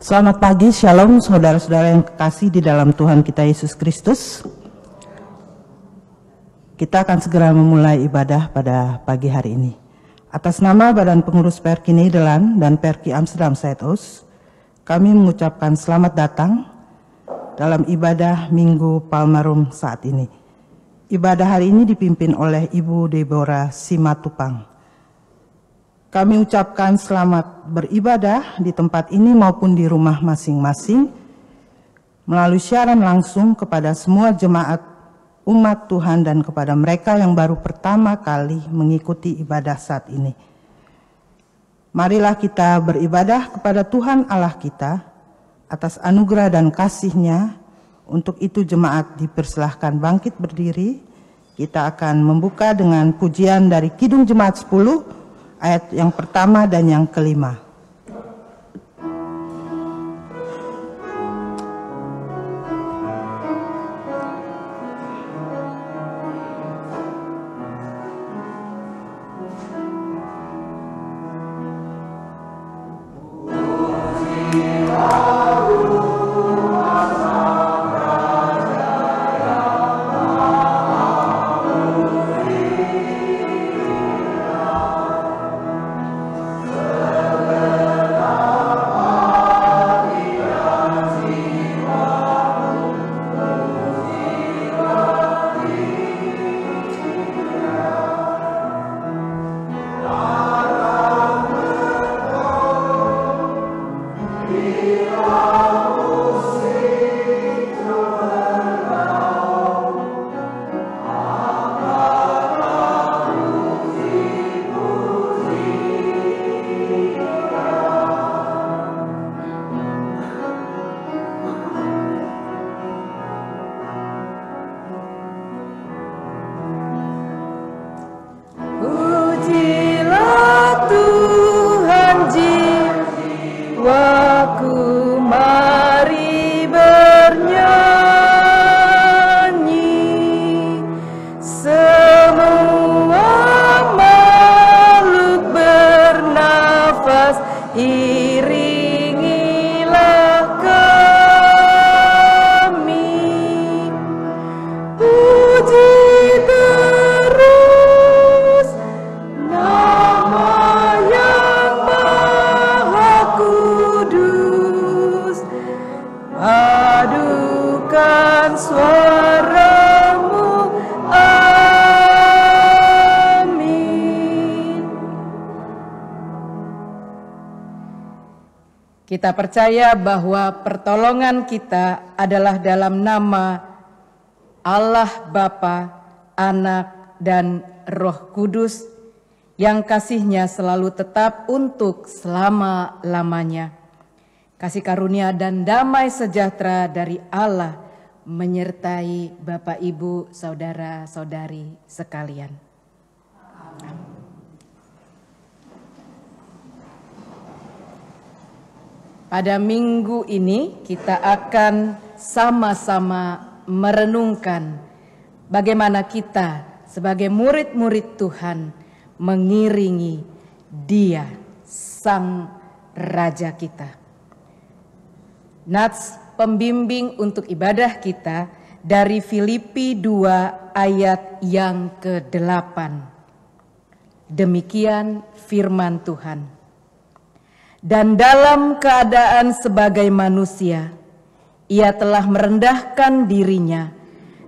Selamat pagi, Shalom saudara-saudara yang kekasih di dalam Tuhan kita Yesus Kristus. Kita akan segera memulai ibadah pada pagi hari ini. Atas nama Badan Pengurus Perki Nederland dan Perki Amsterdam Zuidoost, kami mengucapkan selamat datang dalam ibadah Minggu Palmarum saat ini. Ibadah hari ini dipimpin oleh Ibu Deborah Simatupang. Kami ucapkan selamat beribadah di tempat ini maupun di rumah masing-masing melalui siaran langsung kepada semua jemaat umat Tuhan dan kepada mereka yang baru pertama kali mengikuti ibadah saat ini. Marilah kita beribadah kepada Tuhan Allah kita atas anugerah dan kasih-Nya. Untuk itu jemaat dipersilahkan bangkit berdiri. Kita akan membuka dengan pujian dari Kidung Jemaat 10 ayat yang pertama dan yang kelima. Kita percaya bahwa pertolongan kita adalah dalam nama Allah Bapa, Anak, dan Roh Kudus yang kasih-Nya selalu tetap untuk selama-lamanya. Kasih karunia dan damai sejahtera dari Allah menyertai Bapak, Ibu, saudara-saudari sekalian. Amin. Pada minggu ini kita akan sama-sama merenungkan bagaimana kita sebagai murid-murid Tuhan mengiringi Dia, Sang Raja kita. Nats pembimbing untuk ibadah kita dari Filipi 2 ayat yang ke-8. Demikian firman Tuhan. Dan dalam keadaan sebagai manusia, Ia telah merendahkan dirinya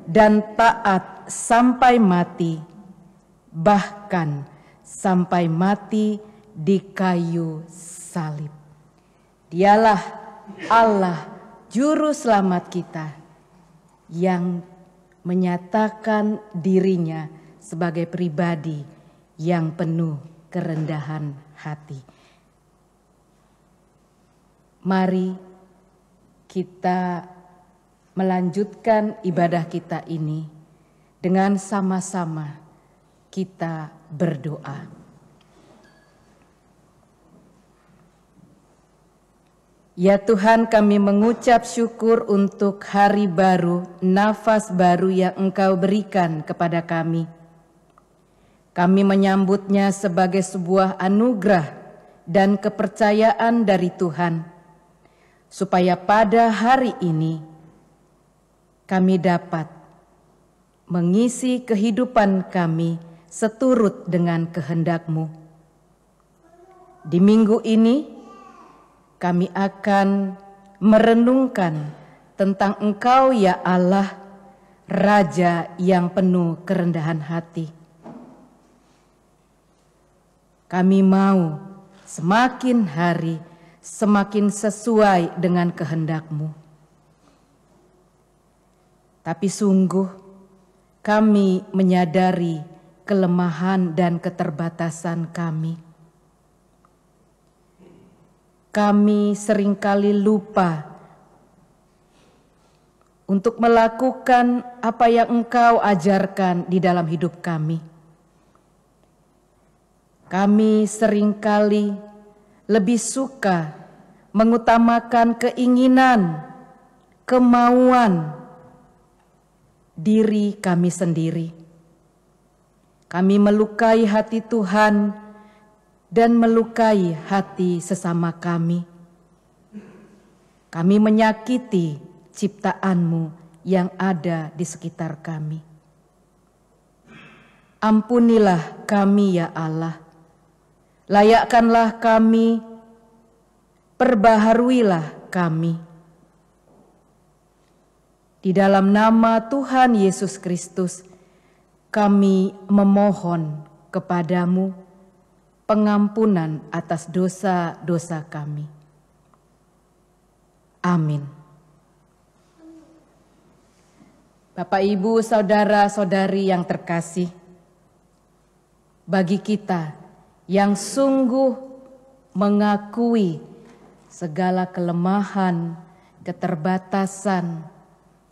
dan taat sampai mati, bahkan sampai mati di kayu salib. Dialah Allah Juru Selamat kita yang menyatakan dirinya sebagai pribadi yang penuh kerendahan hati. Mari kita melanjutkan ibadah kita ini dengan sama-sama kita berdoa. Ya Tuhan, kami mengucap syukur untuk hari baru, nafas baru yang Engkau berikan kepada kami. Kami menyambutnya sebagai sebuah anugerah dan kepercayaan dari Tuhan. supaya pada hari ini kami dapat mengisi kehidupan kami seturut dengan kehendak-Mu. Di minggu ini kami akan merenungkan tentang Engkau ya Allah, Raja yang penuh kerendahan hati. Kami mau semakin hari semakin sesuai dengan kehendak-Mu. Tapi sungguh kami menyadari kelemahan dan keterbatasan kami. Kami seringkali lupa untuk melakukan apa yang Engkau ajarkan di dalam hidup kami. Kami seringkali lebih suka mengutamakan keinginan, kemauan diri kami sendiri. Kami melukai hati Tuhan dan melukai hati sesama kami. Kami menyakiti ciptaan-Mu yang ada di sekitar kami. Ampunilah kami ya Allah. Layakkanlah kami, perbaharuilah kami. Di dalam nama Tuhan Yesus Kristus, kami memohon kepadamu pengampunan atas dosa-dosa kami. Amin. Bapak, Ibu, saudara-saudari yang terkasih, bagi kita yang sungguh mengakui segala kelemahan, keterbatasan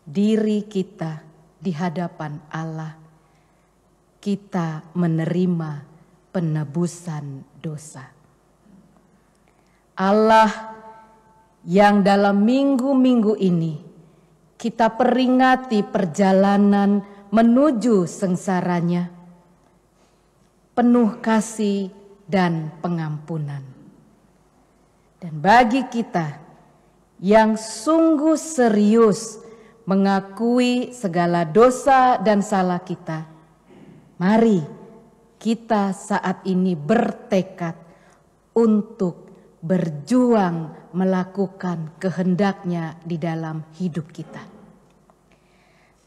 diri kita di hadapan Allah, kita menerima penebusan dosa. Allah yang dalam minggu-minggu ini kita peringati perjalanan menuju sengsaranya, penuh kasih dan pengampunan. Dan bagi kita yang sungguh serius mengakui segala dosa dan salah kita, mari kita saat ini bertekad untuk berjuang melakukan kehendak-Nya di dalam hidup kita.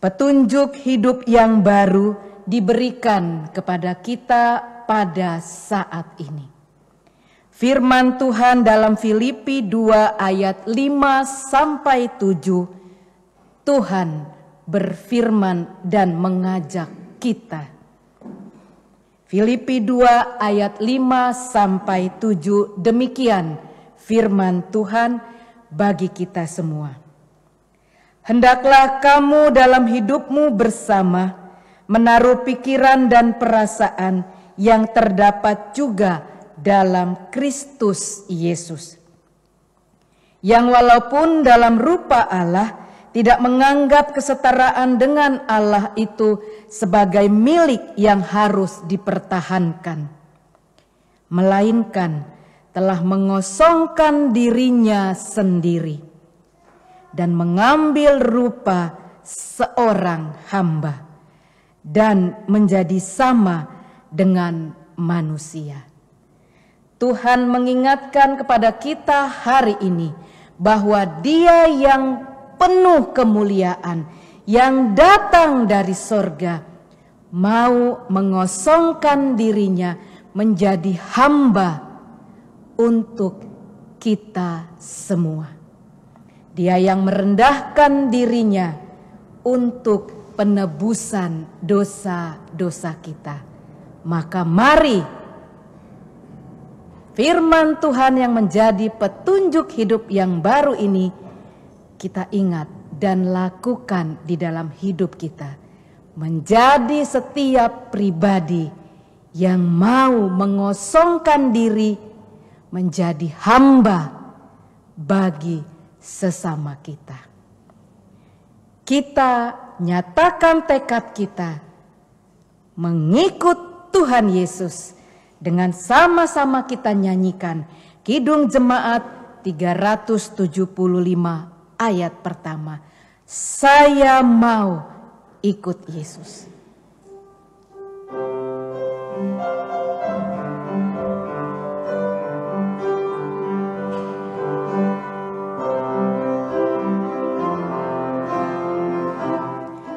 Petunjuk hidup yang baru diberikan kepada kita pada saat ini. Firman Tuhan dalam Filipi 2 ayat 5-7, Tuhan berfirman dan mengajak kita. Filipi 2 ayat 5-7, demikian firman Tuhan bagi kita semua. Hendaklah kamu dalam hidupmu bersama menaruh pikiran dan perasaan yang terdapat juga dalam Kristus Yesus, yang walaupun dalam rupa Allah tidak menganggap kesetaraan dengan Allah itu sebagai milik yang harus dipertahankan, melainkan telah mengosongkan dirinya sendiri dan mengambil rupa seorang hamba dan menjadi sama dengan manusia. Tuhan mengingatkan kepada kita hari ini bahwa Dia yang penuh kemuliaan yang datang dari sorga mau mengosongkan dirinya menjadi hamba untuk kita semua. Dia yang merendahkan dirinya untuk penebusan dosa-dosa kita. Maka mari firman Tuhan yang menjadi petunjuk hidup yang baru ini kita ingat dan lakukan di dalam hidup kita, menjadi setiap pribadi yang mau mengosongkan diri menjadi hamba bagi sesama kita. Kita nyatakan tekad kita mengikut Tuhan Yesus dengan sama-sama kita nyanyikan Kidung Jemaat 375 ayat pertama. Saya mau ikut Yesus.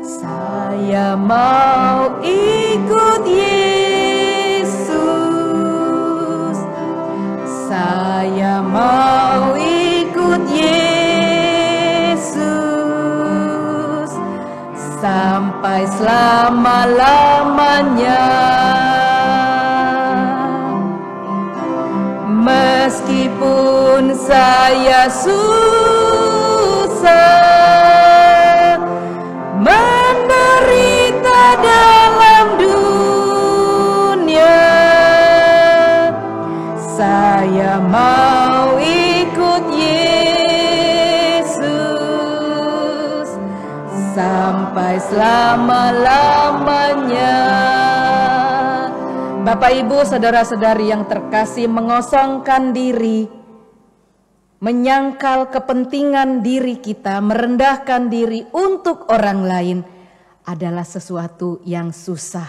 Saya mau ikut Yesus. Saya mau ikut Yesus sampai selama-lamanya. Meskipun saya susah menderita dalam dunia, saya mau ikut Yesus sampai selama-lamanya. Bapak, Ibu, saudara-saudari yang terkasih, mengosongkan diri, menyangkal kepentingan diri kita, merendahkan diri untuk orang lain adalah sesuatu yang susah.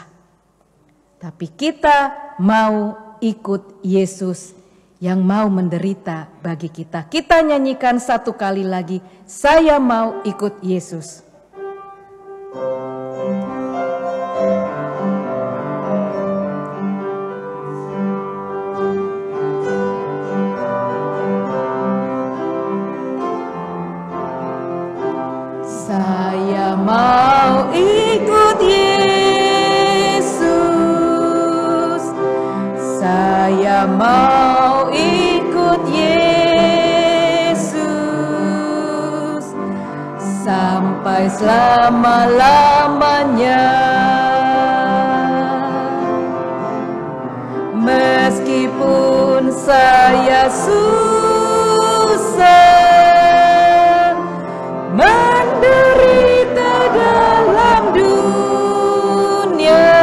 Tapi kita mau ikut Yesus yang mau menderita bagi kita. Kita nyanyikan satu kali lagi, saya mau ikut Yesus. Saya mau ikut Yesus. Saya mau ikut Yesus sampai selama-lamanya. Meskipun saya susah menderita dalam dunia,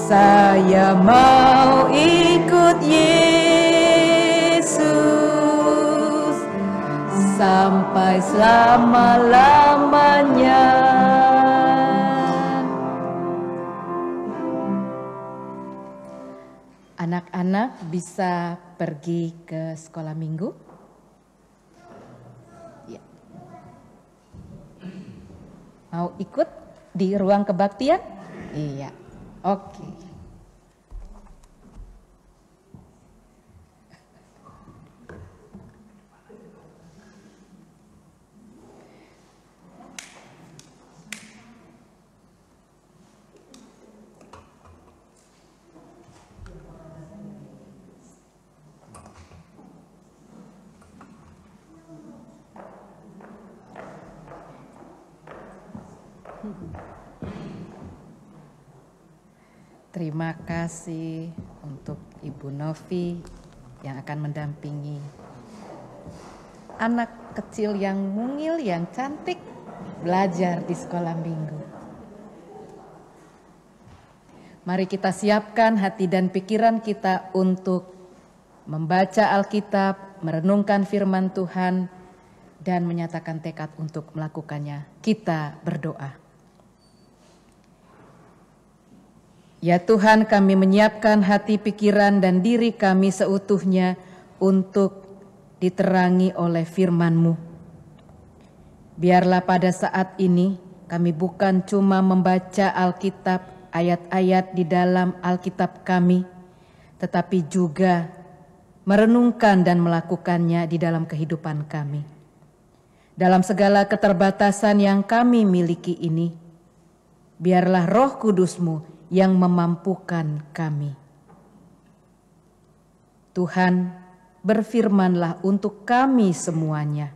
saya mau ikut Yesus sampai selama-lamanya. Anak-anak bisa pergi ke sekolah minggu. Mau ikut di ruang kebaktian? Iya, oke. Terima kasih untuk Ibu Novi yang akan mendampingi anak kecil yang mungil, yang cantik belajar di sekolah minggu. Mari kita siapkan hati dan pikiran kita untuk membaca Alkitab, merenungkan firman Tuhan, dan menyatakan tekad untuk melakukannya. Kita berdoa. Ya Tuhan, kami menyiapkan hati, pikiran, dan diri kami seutuhnya untuk diterangi oleh firman-Mu. Biarlah pada saat ini kami bukan cuma membaca Alkitab, ayat-ayat di dalam Alkitab kami, tetapi juga merenungkan dan melakukannya di dalam kehidupan kami. Dalam segala keterbatasan yang kami miliki ini, biarlah Roh Kudus-Mu yang memampukan kami. Tuhan, berfirmanlah untuk kami semuanya.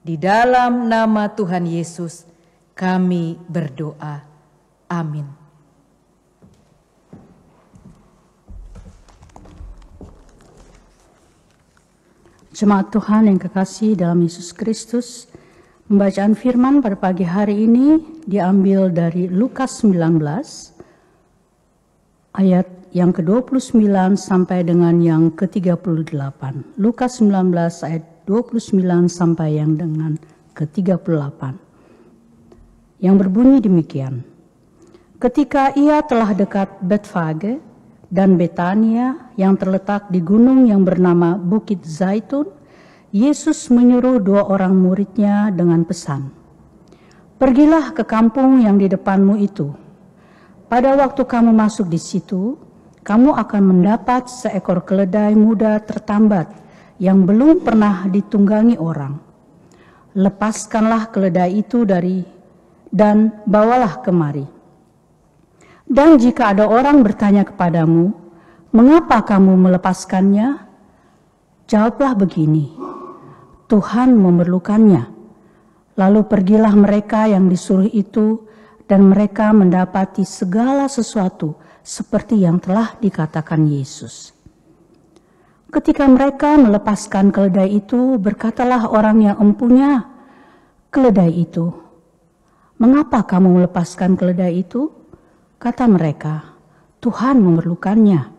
Di dalam nama Tuhan Yesus, kami berdoa. Amin. Jemaat Tuhan yang kekasih dalam Yesus Kristus, pembacaan firman pada pagi hari ini diambil dari Lukas 19, ayat yang ke-29 sampai dengan yang ke-38. Lukas 19 ayat 29 sampai yang dengan ke-38. Yang berbunyi demikian. Ketika ia telah dekat Betfage dan Betania yang terletak di gunung yang bernama Bukit Zaitun, Yesus menyuruh 2 orang muridnya dengan pesan, "Pergilah ke kampung yang di depanmu itu. Pada waktu kamu masuk di situ, kamu akan mendapat seekor keledai muda tertambat yang belum pernah ditunggangi orang. Lepaskanlah keledai itu dan bawalah kemari. Dan jika ada orang bertanya kepadamu, mengapa kamu melepaskannya? Jawablah begini, Tuhan memerlukannya." Lalu pergilah mereka yang disuruh itu, dan mereka mendapati segala sesuatu seperti yang telah dikatakan Yesus. Ketika mereka melepaskan keledai itu, berkatalah orang yang empunya keledai itu, "Mengapa kamu melepaskan keledai itu?" Kata mereka, "Tuhan memerlukannya."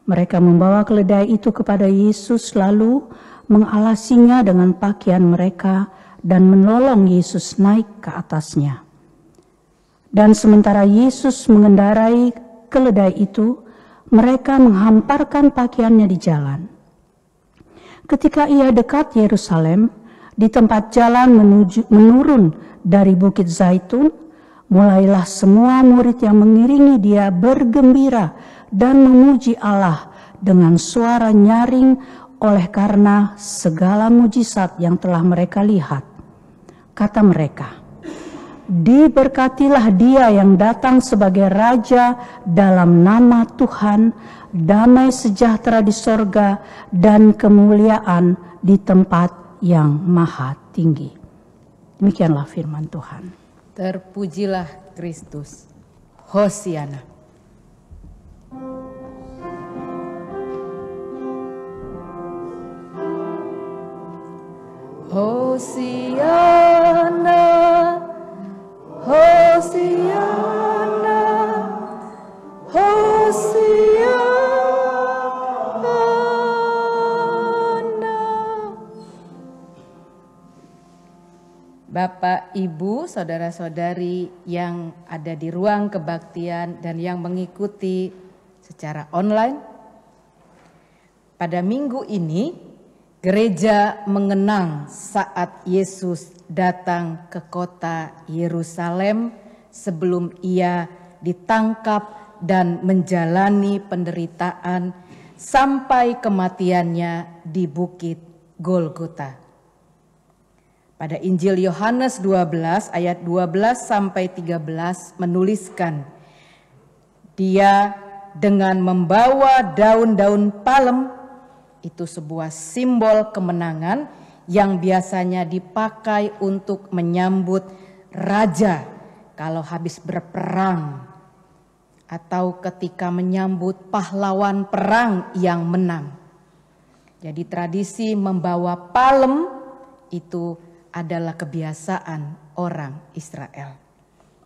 Mereka membawa keledai itu kepada Yesus, lalu mengalasinya dengan pakaian mereka dan menolong Yesus naik ke atasnya. Dan sementara Yesus mengendarai keledai itu, mereka menghamparkan pakaiannya di jalan. Ketika ia dekat Yerusalem, di tempat jalan menurun dari Bukit Zaitun, mulailah semua murid yang mengiringi dia bergembira dan memuji Allah dengan suara nyaring oleh karena segala mujizat yang telah mereka lihat. Kata mereka, "Diberkatilah dia yang datang sebagai Raja dalam nama Tuhan, damai sejahtera di sorga dan kemuliaan di tempat yang maha tinggi." Demikianlah firman Tuhan. Terpujilah Kristus. Hosiana. Hosiana, Hosiana, Hosiana. Bapak, Ibu, saudara-saudari yang ada di ruang kebaktian dan yang mengikuti secara online, pada minggu ini gereja mengenang saat Yesus datang ke kota Yerusalem sebelum ia ditangkap dan menjalani penderitaan sampai kematiannya di Bukit Golgota. Pada Injil Yohanes 12 ayat 12 sampai 13 menuliskan, "Dia dengan membawa daun-daun palem," itu sebuah simbol kemenangan yang biasanya dipakai untuk menyambut raja kalau habis berperang atau ketika menyambut pahlawan perang yang menang. Jadi tradisi membawa palem itu adalah kebiasaan orang Israel.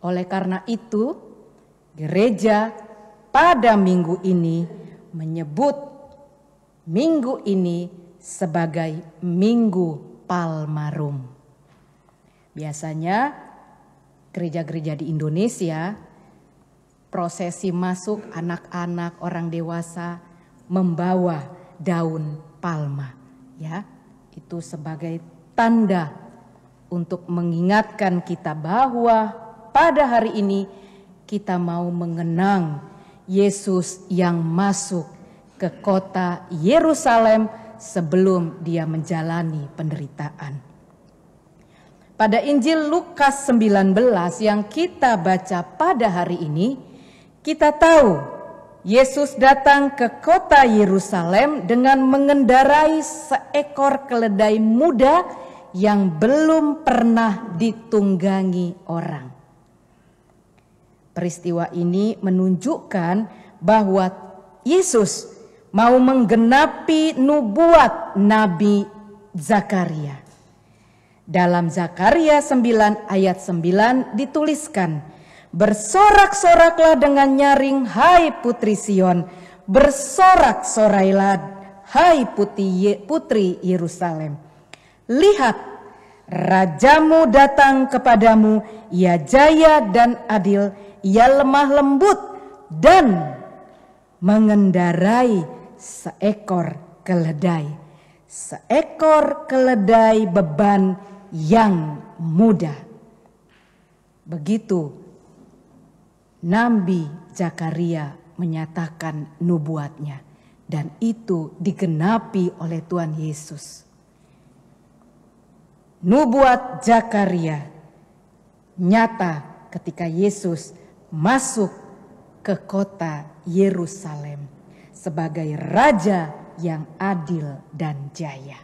Oleh karena itu, gereja pada minggu ini menyebut minggu ini sebagai Minggu Palmarum. Biasanya gereja-gereja di Indonesia prosesi masuk anak-anak, orang dewasa membawa daun palma, ya. Itu sebagai tanda untuk mengingatkan kita bahwa pada hari ini kita mau mengenang Yesus yang masuk ke kota Yerusalem sebelum dia menjalani penderitaan. Pada Injil Lukas 19 yang kita baca pada hari ini, kita tahu Yesus datang ke kota Yerusalem dengan mengendarai seekor keledai muda yang belum pernah ditunggangi orang. Peristiwa ini menunjukkan bahwa Yesus mau menggenapi nubuat Nabi Zakaria. Dalam Zakaria 9 ayat 9 dituliskan, Bersorak-soraklah dengan nyaring, hai putri Sion. Bersorak-sorailah, hai putri Yerusalem. Lihat, rajamu datang kepadamu, ia jaya dan adil, ia lemah lembut dan mengendarai seekor keledai. Seekor keledai beban yang mudah. Begitu Nabi Zakaria menyatakan nubuatnya, dan itu digenapi oleh Tuhan Yesus. Nubuat Zakaria nyata ketika Yesus masuk ke kota Yerusalem sebagai raja yang adil dan jaya.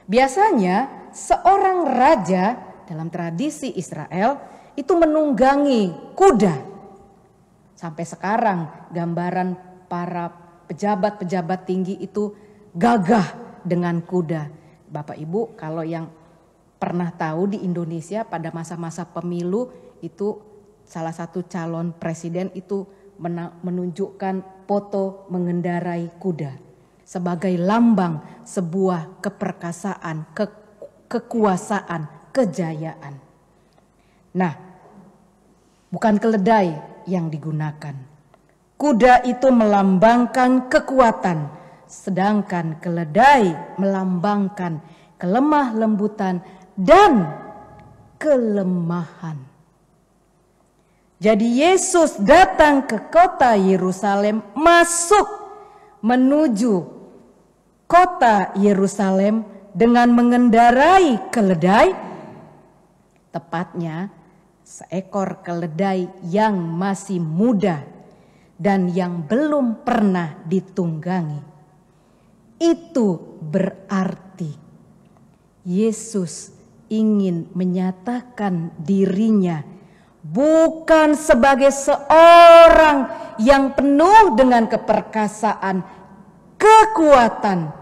Biasanya seorang raja dalam tradisi Israel itu menunggangi kuda. Sampai sekarang gambaran para pejabat-pejabat tinggi itu gagah dengan kuda. Bapak Ibu, kalau yang pernah tahu di Indonesia pada masa-masa pemilu itu salah satu calon presiden itu menunjukkan foto mengendarai kuda sebagai lambang sebuah keperkasaan, kekuasaan, kejayaan. Nah, bukan keledai yang digunakan. Kuda itu melambangkan kekuatan, sedangkan keledai melambangkan kelemah lembutan dan kelemahan. Jadi Yesus datang ke kota Yerusalem, masuk menuju kota Yerusalem dengan mengendarai keledai, tepatnya seekor keledai yang masih muda dan yang belum pernah ditunggangi. Itu berarti Yesus ingin menyatakan dirinya bukan sebagai seorang yang penuh dengan keperkasaan, kekuatan,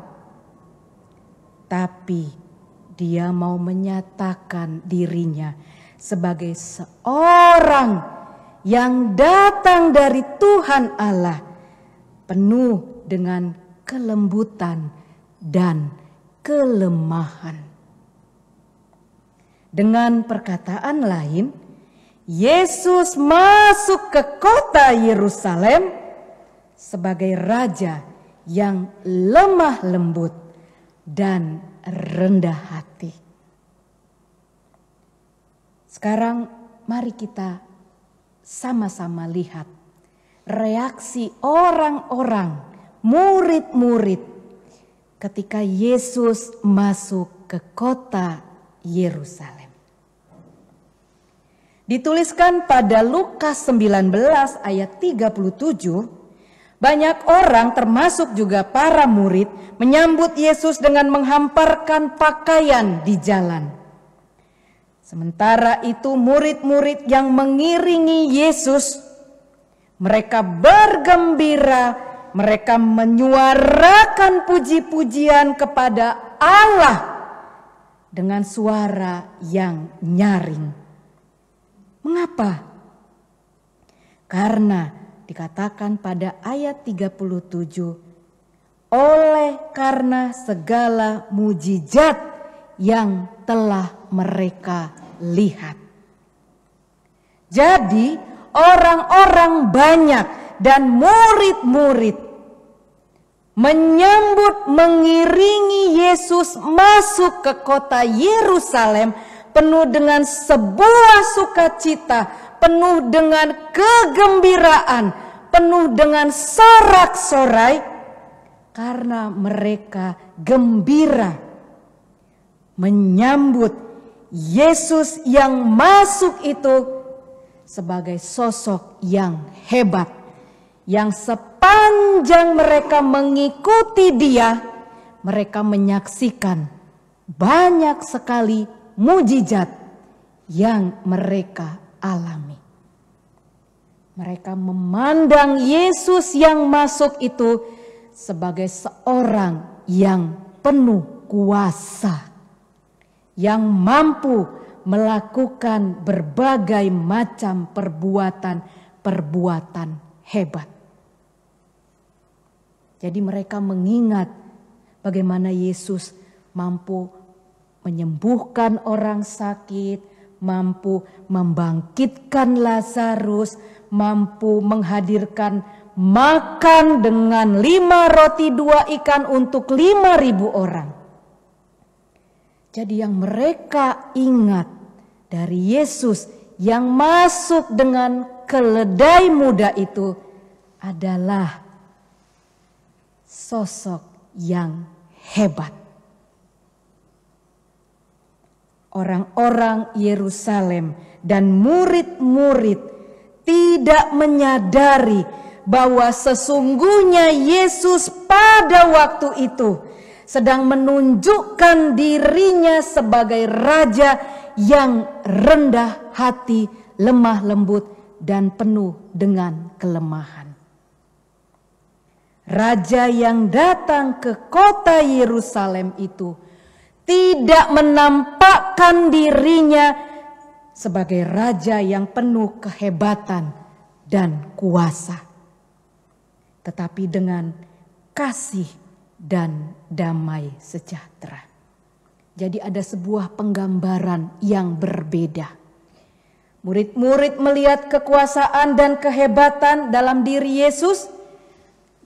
tapi dia mau menyatakan dirinya sebagai seorang yang datang dari Tuhan Allah, penuh dengan kelembutan dan kelemahan. Dengan perkataan lain, Yesus masuk ke kota Yerusalem sebagai raja yang lemah lembut dan rendah hati. Sekarang mari kita sama-sama lihat reaksi orang-orang, murid-murid ketika Yesus masuk ke kota Yerusalem. Dituliskan pada Lukas 19 ayat 37, banyak orang termasuk juga para murid menyambut Yesus dengan menghamparkan pakaian di jalan. Sementara itu murid-murid yang mengiringi Yesus, mereka bergembira, mereka menyuarakan puji-pujian kepada Allah dengan suara yang nyaring. Mengapa? Karena dikatakan pada ayat 37, oleh karena segala mujizat yang telah mereka lihat. Jadi orang-orang banyak dan murid-murid menyambut, mengiringi Yesus masuk ke kota Yerusalem penuh dengan sebuah sukacita, penuh dengan kegembiraan, penuh dengan sorak-sorai, karena mereka gembira menyambut Yesus yang masuk itu sebagai sosok yang hebat, yang sepanjang mereka mengikuti dia, mereka menyaksikan banyak sekali mujizat yang mereka alami. Mereka memandang Yesus yang masuk itu sebagai seorang yang penuh kuasa, yang mampu melakukan berbagai macam perbuatan hebat. Jadi mereka mengingat bagaimana Yesus mampu menyembuhkan orang sakit, mampu membangkitkan Lazarus, mampu menghadirkan makan dengan 5 roti 2 ikan untuk 5.000 orang. Jadi yang mereka ingat dari Yesus yang masuk dengan keledai muda itu adalah sosok yang hebat. Orang-orang Yerusalem dan murid-murid tidak menyadari bahwa sesungguhnya Yesus pada waktu itu sedang menunjukkan dirinya sebagai raja yang rendah hati, lemah lembut, dan penuh dengan kelemahan. Raja yang datang ke kota Yerusalem itu tidak menampakkan dirinya sebagai raja yang penuh kehebatan dan kuasa, tetapi dengan kasih dan damai sejahtera. Jadi ada sebuah penggambaran yang berbeda. Murid-murid melihat kekuasaan dan kehebatan dalam diri Yesus.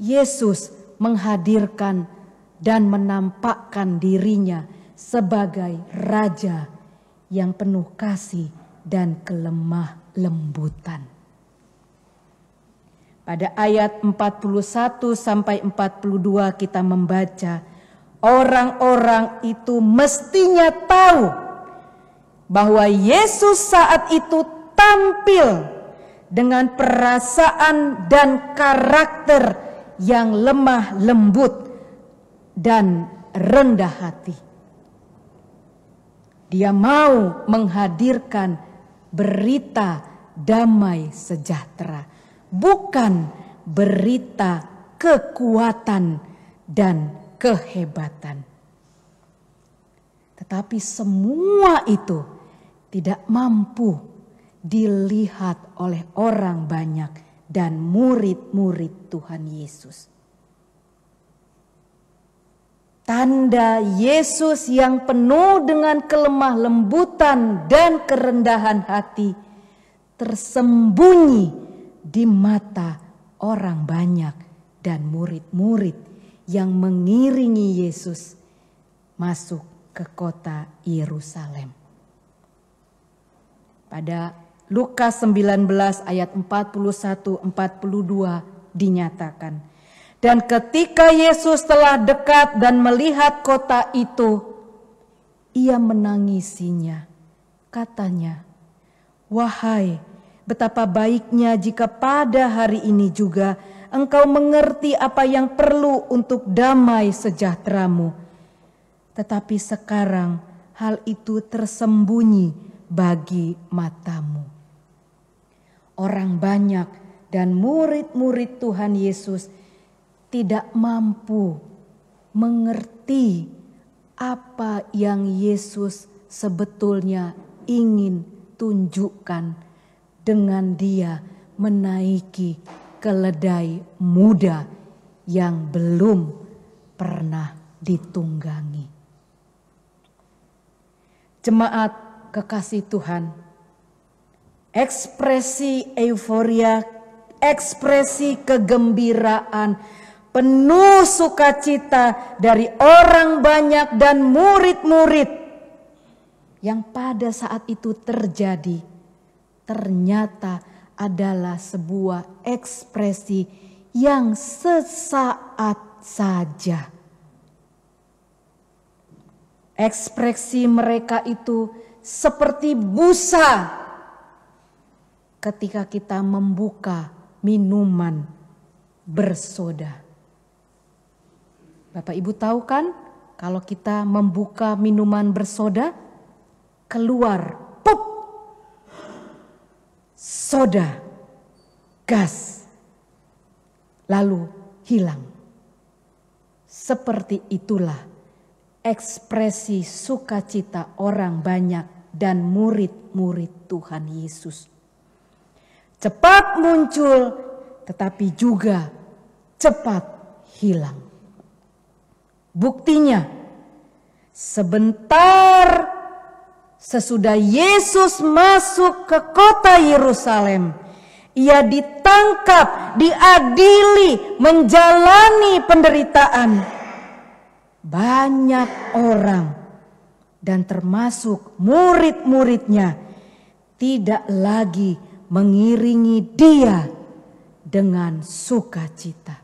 Yesus menghadirkan dan menampakkan dirinya sebagai raja yang penuh kasih dan kelemah lembutan. Pada ayat 41 sampai 42 kita membaca, orang-orang itu mestinya tahu bahwa Yesus saat itu tampil dengan perasaan dan karakter yang lemah lembut dan rendah hati. Dia mau menghadirkan berita damai sejahtera, bukan berita kekuatan dan kehebatan. Tetapi semua itu tidak mampu dilihat oleh orang banyak dan murid-murid Tuhan Yesus. Tanda Yesus yang penuh dengan kelemah lembutan dan kerendahan hati tersembunyi di mata orang banyak dan murid-murid yang mengiringi Yesus masuk ke kota Yerusalem. Pada Lukas 19 ayat 41-42 dinyatakan, dan ketika Yesus telah dekat dan melihat kota itu, ia menangisinya. Katanya, wahai, betapa baiknya jika pada hari ini juga engkau mengerti apa yang perlu untuk damai sejahteramu. Tetapi sekarang hal itu tersembunyi bagi matamu. Orang banyak dan murid-murid Tuhan Yesus tidak mampu mengerti apa yang Yesus sebetulnya ingin tunjukkan dengan dia menaiki keledai muda yang belum pernah ditunggangi. Jemaat kekasih Tuhan, ekspresi euforia, ekspresi kegembiraan, penuh sukacita dari orang banyak dan murid-murid yang pada saat itu terjadi, ternyata adalah sebuah ekspresi yang sesaat saja. Ekspresi mereka itu seperti busa ketika kita membuka minuman bersoda. Bapak Ibu tahu kan, kalau kita membuka minuman bersoda, keluar pop, soda, gas, lalu hilang. Seperti itulah ekspresi sukacita orang banyak dan murid-murid Tuhan Yesus. Cepat muncul, tetapi juga cepat hilang. Buktinya, sebentar sesudah Yesus masuk ke kota Yerusalem, ia ditangkap, diadili, menjalani penderitaan. Banyak orang dan termasuk murid-muridnya tidak lagi mengiringi dia dengan sukacita.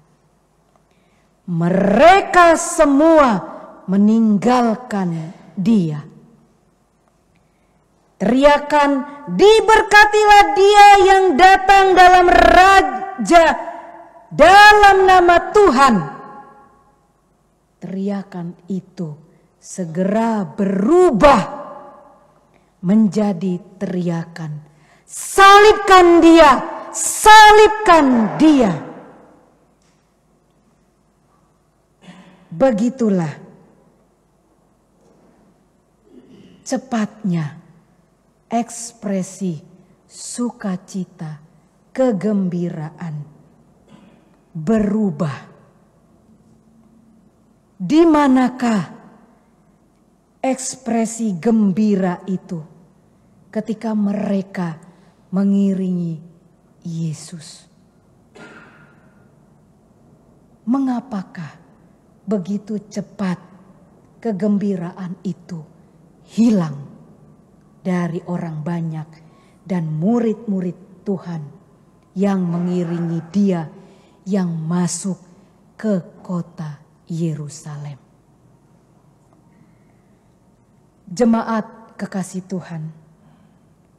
Mereka semua meninggalkan dia. Teriakan, diberkatilah dia yang datang dalam raja, dalam nama Tuhan. Teriakan itu segera berubah menjadi teriakan, salibkan dia, salibkan dia. Begitulah cepatnya ekspresi sukacita, kegembiraan berubah. Di manakah ekspresi gembira itu? Ketika mereka mengiringi Yesus. Mengapakah begitu cepat kegembiraan itu hilang dari orang banyak dan murid-murid Tuhan yang mengiringi dia yang masuk ke kota Yerusalem? Jemaat kekasih Tuhan,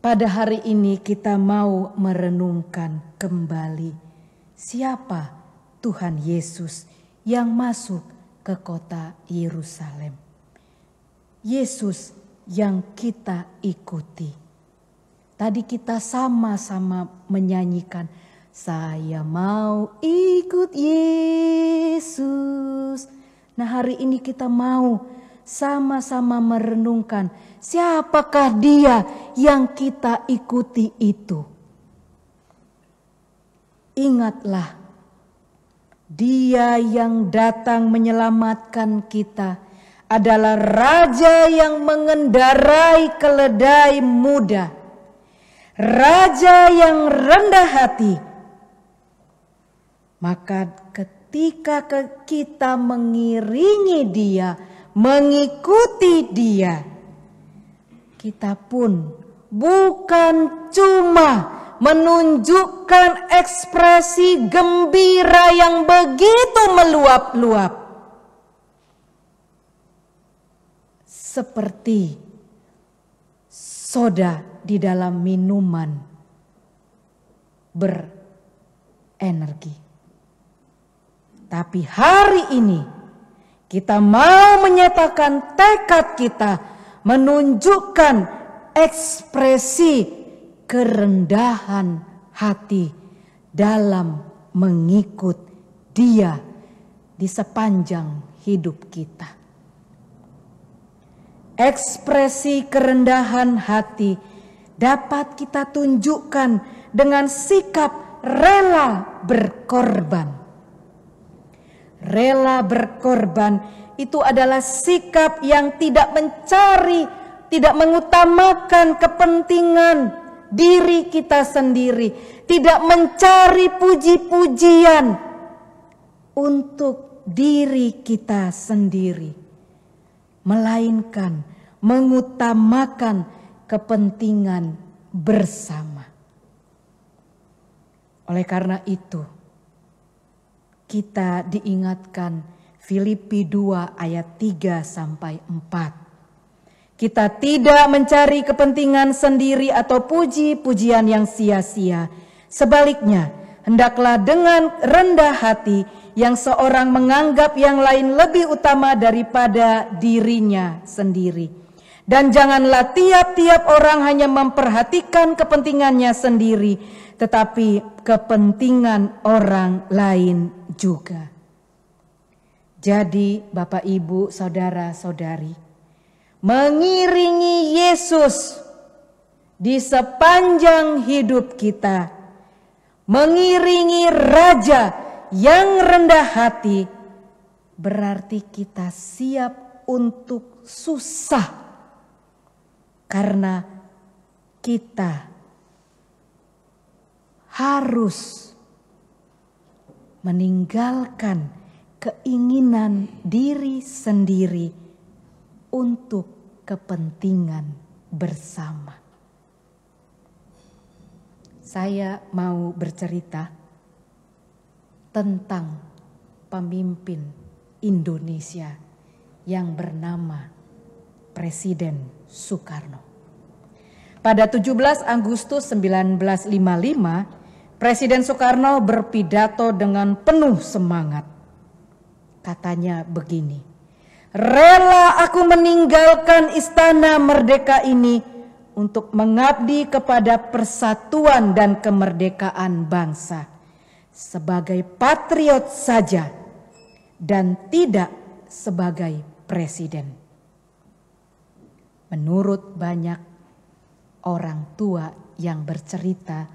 pada hari ini kita mau merenungkan kembali siapa Tuhan Yesus yang masuk ke kota Yerusalem. Yesus yang kita ikuti. Tadi kita sama-sama menyanyikan, saya mau ikut Yesus. Nah, hari ini kita mau sama-sama merenungkan siapakah dia yang kita ikuti itu. Ingatlah, dia yang datang menyelamatkan kita adalah raja yang mengendarai keledai muda, raja yang rendah hati. Maka ketika kita mengiringi dia, mengikuti dia, kita pun bukan cuma menunjukkan ekspresi gembira yang begitu meluap-luap, seperti soda di dalam minuman berenergi. Tapi hari ini kita mau menyatakan tekad kita menunjukkan ekspresi kerendahan hati dalam mengikut dia di sepanjang hidup kita. Ekspresi kerendahan hati dapat kita tunjukkan dengan sikap rela berkorban. Rela berkorban itu adalah sikap yang tidak mencari, tidak mengutamakan kepentingan diri kita sendiri, tidak mencari puji-pujian untuk diri kita sendiri, melainkan mengutamakan kepentingan bersama. Oleh karena itu, kita diingatkan Filipi 2 ayat 3-4. Kita tidak mencari kepentingan sendiri atau puji-pujian yang sia-sia. Sebaliknya, hendaklah dengan rendah hati yang seorang menganggap yang lain lebih utama daripada dirinya sendiri. Dan janganlah tiap-tiap orang hanya memperhatikan kepentingannya sendiri, tetapi kepentingan orang lain juga. Jadi Bapak Ibu, Saudara-saudari, mengiringi Yesus di sepanjang hidup kita, mengiringi raja yang rendah hati, berarti kita siap untuk susah karena kita harus meninggalkan keinginan diri sendiri untuk kepentingan bersama. Saya mau bercerita tentang pemimpin Indonesia yang bernama Presiden Soekarno. Pada 17 Agustus 1955, Presiden Soekarno berpidato dengan penuh semangat. Katanya begini, "Rela aku meninggalkan istana merdeka ini untuk mengabdi kepada persatuan dan kemerdekaan bangsa sebagai patriot saja dan tidak sebagai presiden." Menurut banyak orang tua yang bercerita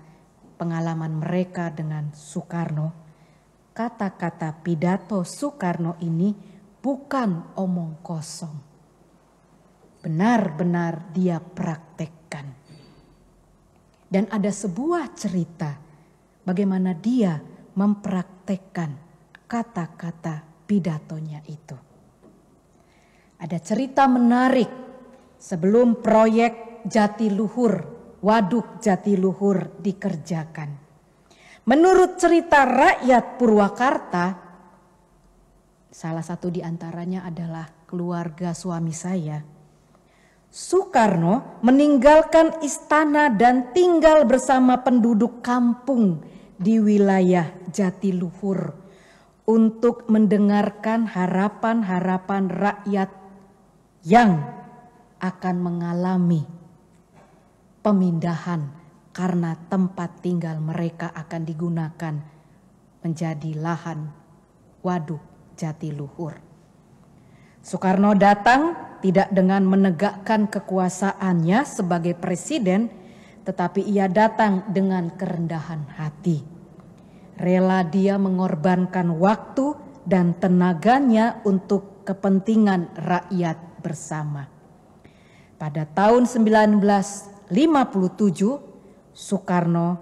pengalaman mereka dengan Soekarno, kata-kata pidato Soekarno ini bukan omong kosong. Benar-benar dia praktekkan. Dan ada sebuah cerita bagaimana dia mempraktekkan kata-kata pidatonya itu. Ada cerita menarik sebelum proyek Jatiluhur, Waduk Jatiluhur dikerjakan. Menurut cerita rakyat Purwakarta, salah satu di antaranya adalah keluarga suami saya, Soekarno meninggalkan istana dan tinggal bersama penduduk kampung di wilayah Jatiluhur untuk mendengarkan harapan-harapan rakyat yang akan mengalami pemindahan karena tempat tinggal mereka akan digunakan menjadi lahan waduk Jatiluhur. Soekarno datang tidak dengan menegakkan kekuasaannya sebagai presiden, tetapi ia datang dengan kerendahan hati. Rela dia mengorbankan waktu dan tenaganya untuk kepentingan rakyat bersama. Pada tahun 1957, Soekarno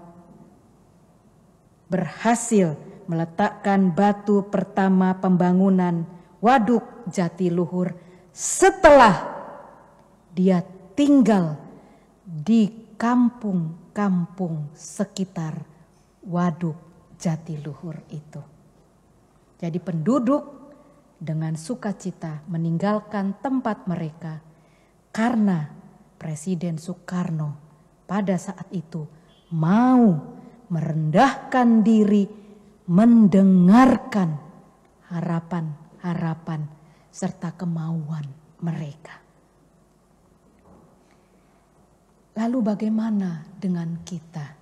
berhasil meletakkan batu pertama pembangunan Waduk Jatiluhur setelah dia tinggal di kampung-kampung sekitar Waduk Jatiluhur itu. Jadi penduduk dengan sukacita meninggalkan tempat mereka karena Presiden Soekarno pada saat itu mau merendahkan diri, mendengarkan harapan-harapan serta kemauan mereka. Lalu bagaimana dengan kita?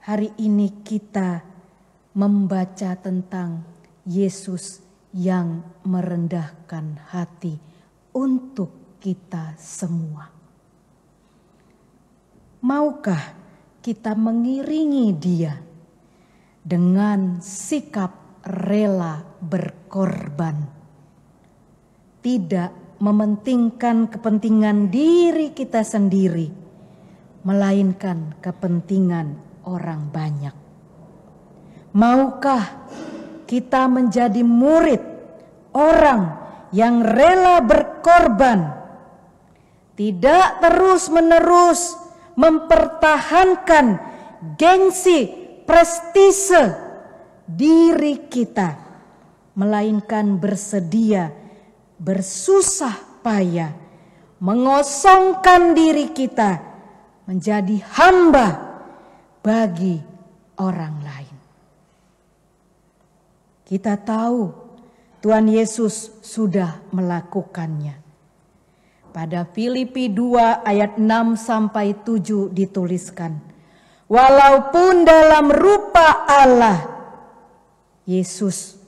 Hari ini kita membaca tentang Yesus yang merendahkan hati untuk kita semua. Maukah kita mengiringi Dia dengan sikap rela berkorban, tidak mementingkan kepentingan diri kita sendiri, melainkan kepentingan orang banyak? Maukah kita menjadi murid orang yang rela berkorban, tidak terus-menerus mempertahankan gengsi, prestise diri kita, melainkan bersedia bersusah payah mengosongkan diri kita menjadi hamba bagi orang lain. Kita tahu Tuhan Yesus sudah melakukannya. Pada Filipi 2 ayat 6-7 dituliskan, walaupun dalam rupa Allah, Yesus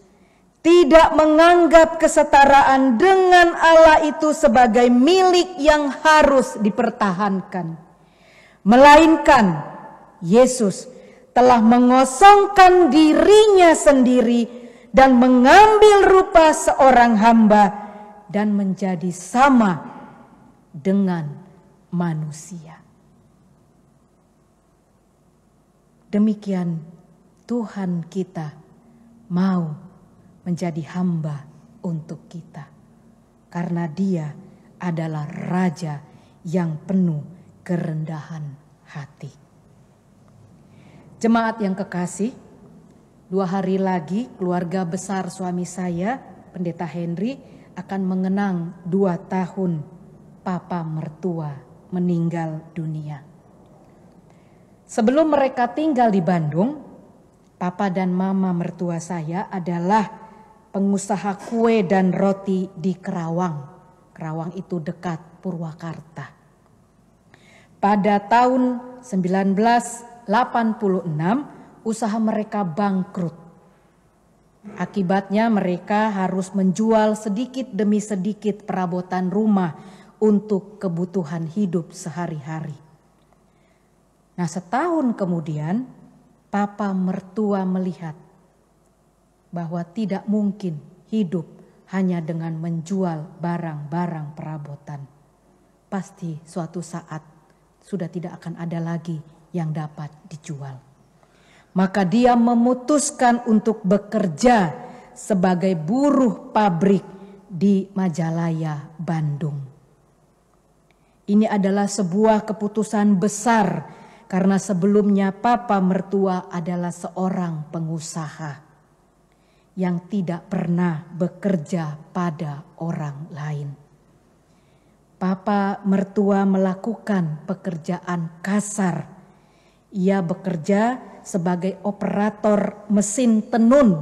tidak menganggap kesetaraan dengan Allah itu sebagai milik yang harus dipertahankan. melainkan Yesus telah mengosongkan dirinya sendiri dan mengambil rupa seorang hamba dan menjadi sama dengan manusia. Demikian Tuhan kita mau menjadi hamba untuk kita, karena Dia adalah Raja yang penuh kerendahan hati. Jemaat yang kekasih, 2 hari lagi keluarga besar suami saya, Pendeta Henry, akan mengenang 2 tahun papa mertua meninggal dunia. Sebelum mereka tinggal di Bandung, papa dan mama mertua saya adalah pengusaha kue dan roti di Kerawang. Kerawang itu dekat Purwakarta. Pada tahun 1986 usaha mereka bangkrut. Akibatnya mereka harus menjual sedikit demi sedikit perabotan rumah untuk kebutuhan hidup sehari-hari. Nah, setahun kemudian papa mertua melihat bahwa tidak mungkin hidup hanya dengan menjual barang-barang perabotan. Pasti suatu saat sudah tidak akan ada lagi yang dapat dijual. Maka dia memutuskan untuk bekerja sebagai buruh pabrik di Majalaya, Bandung. Ini adalah sebuah keputusan besar karena sebelumnya papa mertua adalah seorang pengusaha yang tidak pernah bekerja pada orang lain. Papa mertua melakukan pekerjaan kasar. Ia bekerja sebagai operator mesin tenun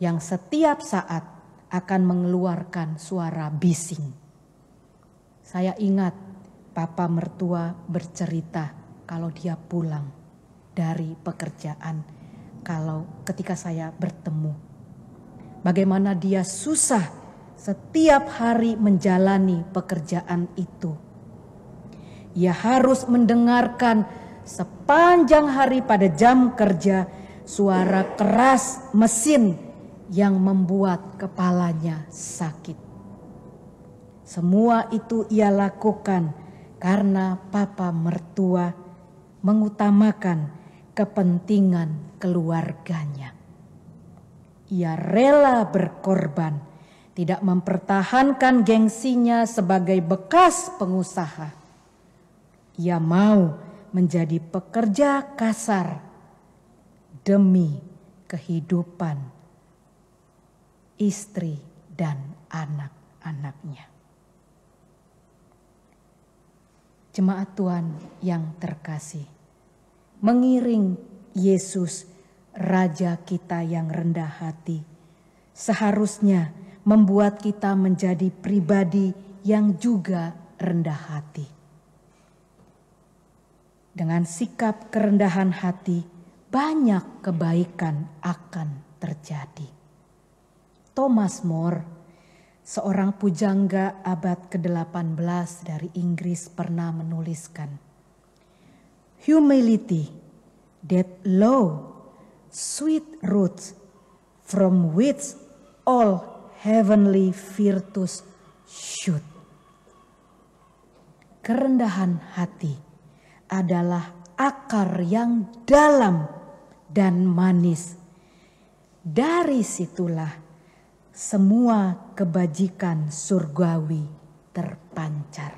yang setiap saat akan mengeluarkan suara bising. Saya ingat papa mertua bercerita kalau dia pulang dari pekerjaan, ketika saya bertemu, bagaimana dia susah setiap hari menjalani pekerjaan itu. Ia harus mendengarkan sepanjang hari pada jam kerja suara keras mesin yang membuat kepalanya sakit. Semua itu ia lakukan karena papa mertua mengutamakan kepentingan keluarganya. Ia rela berkorban, tidak mempertahankan gengsinya sebagai bekas pengusaha. Ia mau menjadi pekerja kasar demi kehidupan istri dan anak-anaknya. Jemaat Tuhan yang terkasih, mengiring Yesus, Raja kita yang rendah hati, seharusnya membuat kita menjadi pribadi yang juga rendah hati. Dengan sikap kerendahan hati, banyak kebaikan akan terjadi. Thomas More, seorang pujangga abad ke-18 dari Inggris, pernah menuliskan, "Humility, that low, sweet roots from which all heavenly virtues shoot." Kerendahan hati adalah akar yang dalam dan manis. Dari situlah semua kebajikan surgawi terpancar.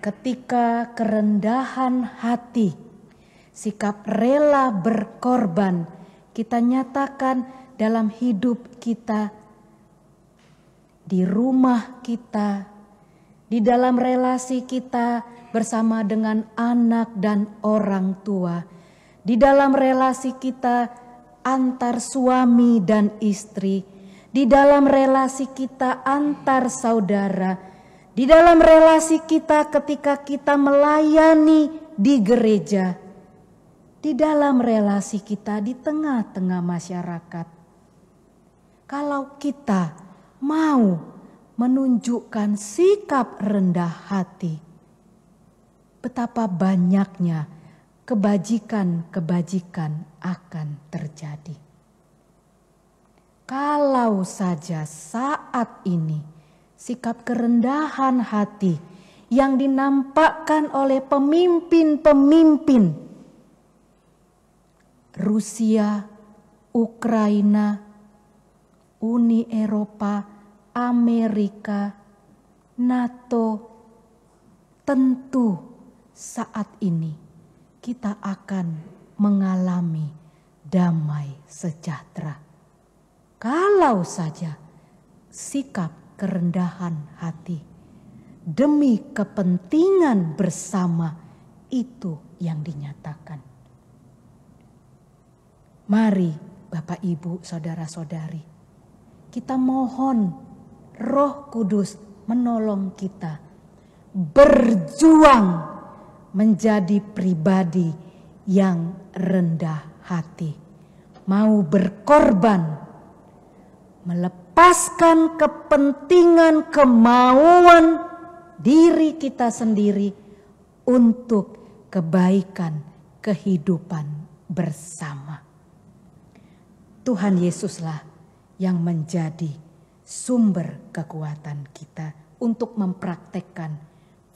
Ketika kerendahan hati, sikap rela berkorban kita nyatakan dalam hidup kita, di rumah kita, di dalam relasi kita bersama dengan anak dan orang tua, di dalam relasi kita antar suami dan istri, di dalam relasi kita antar saudara, di dalam relasi kita ketika kita melayani di gereja, di dalam relasi kita di tengah-tengah masyarakat. Kalau kita mau menunjukkan sikap rendah hati, betapa banyaknya kebajikan-kebajikan akan terjadi. Kalau saja saat ini sikap kerendahan hati yang dinampakkan oleh pemimpin-pemimpin Rusia, Ukraina, Uni Eropa, Amerika, NATO, tentu saat ini kita akan mengalami damai sejahtera. Kalau saja sikap kerendahan hati demi kepentingan bersama itu yang dinyatakan. Mari Bapak Ibu Saudara-saudari, kita mohon Roh Kudus menolong kita berjuang menjadi pribadi yang rendah hati, mau berkorban, melepaskan kepentingan kemauan diri kita sendiri untuk kebaikan kehidupan bersama. Tuhan Yesuslah yang menjadi sumber kekuatan kita untuk mempraktekkan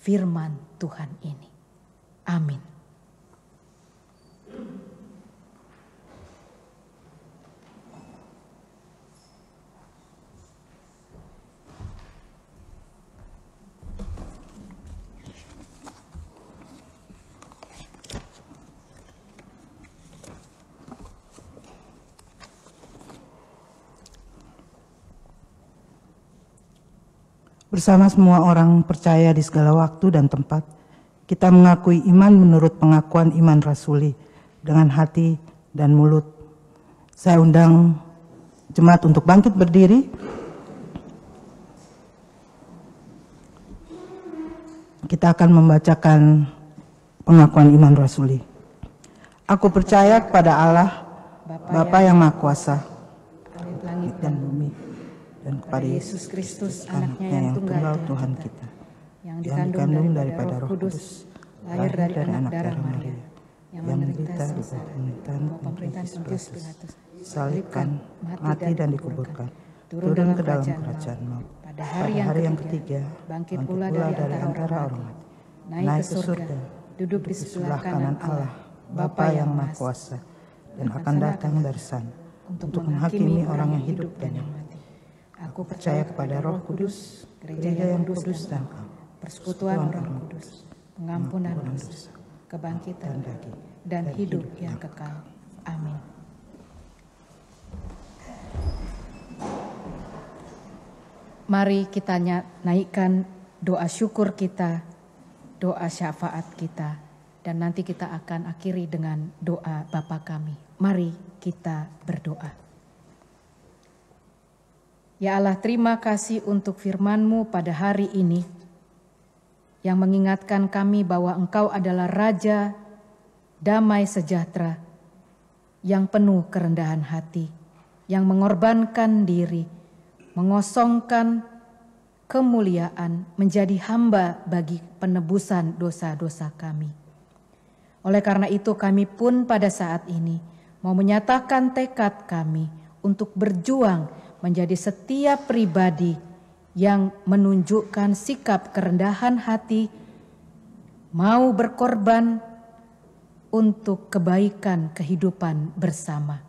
firman Tuhan ini. Amin. Bersama semua orang percaya di segala waktu dan tempat, kita mengakui iman menurut pengakuan iman rasuli dengan hati dan mulut. Saya undang jemaat untuk bangkit berdiri. Kita akan membacakan pengakuan iman rasuli. Aku percaya kepada Allah, Bapa yang Maha Kuasa, langit dan bumi, dan kepada Yesus Kristus, anaknya yang tunggal Tuhan kita, yang dikandung daripada Roh Kudus, lahir dari anak darah Maria, yang menderita di bawah pemerintahan Pontius Pilatus, disalibkan, mati dan dikuburkan, turun ke dalam kerajaan maut. Pada hari yang ketiga, bangkit pula dari antara orang mati, naik ke surga, duduk di sebelah kanan Allah, Bapa yang Maha Kuasa, dan akan datang dari sana untuk menghakimi orang yang hidup dan yang mati. Aku percaya kepada Roh Kudus, gereja yang kudus dan am, persekutuan orang kudus, pengampunan dosa, kebangkitan daging, dan hidup yang kekal. Amin. Mari kita naikkan doa syukur kita, doa syafaat kita, dan nanti kita akan akhiri dengan doa Bapa kami. Mari kita berdoa. Ya Allah, terima kasih untuk firman-Mu pada hari ini yang mengingatkan kami bahwa Engkau adalah Raja damai sejahtera yang penuh kerendahan hati, yang mengorbankan diri, mengosongkan kemuliaan menjadi hamba bagi penebusan dosa-dosa kami. Oleh karena itu kami pun pada saat ini mau menyatakan tekad kami untuk berjuang menjadi setiap pribadi yang menunjukkan sikap kerendahan hati, mau berkorban untuk kebaikan kehidupan bersama.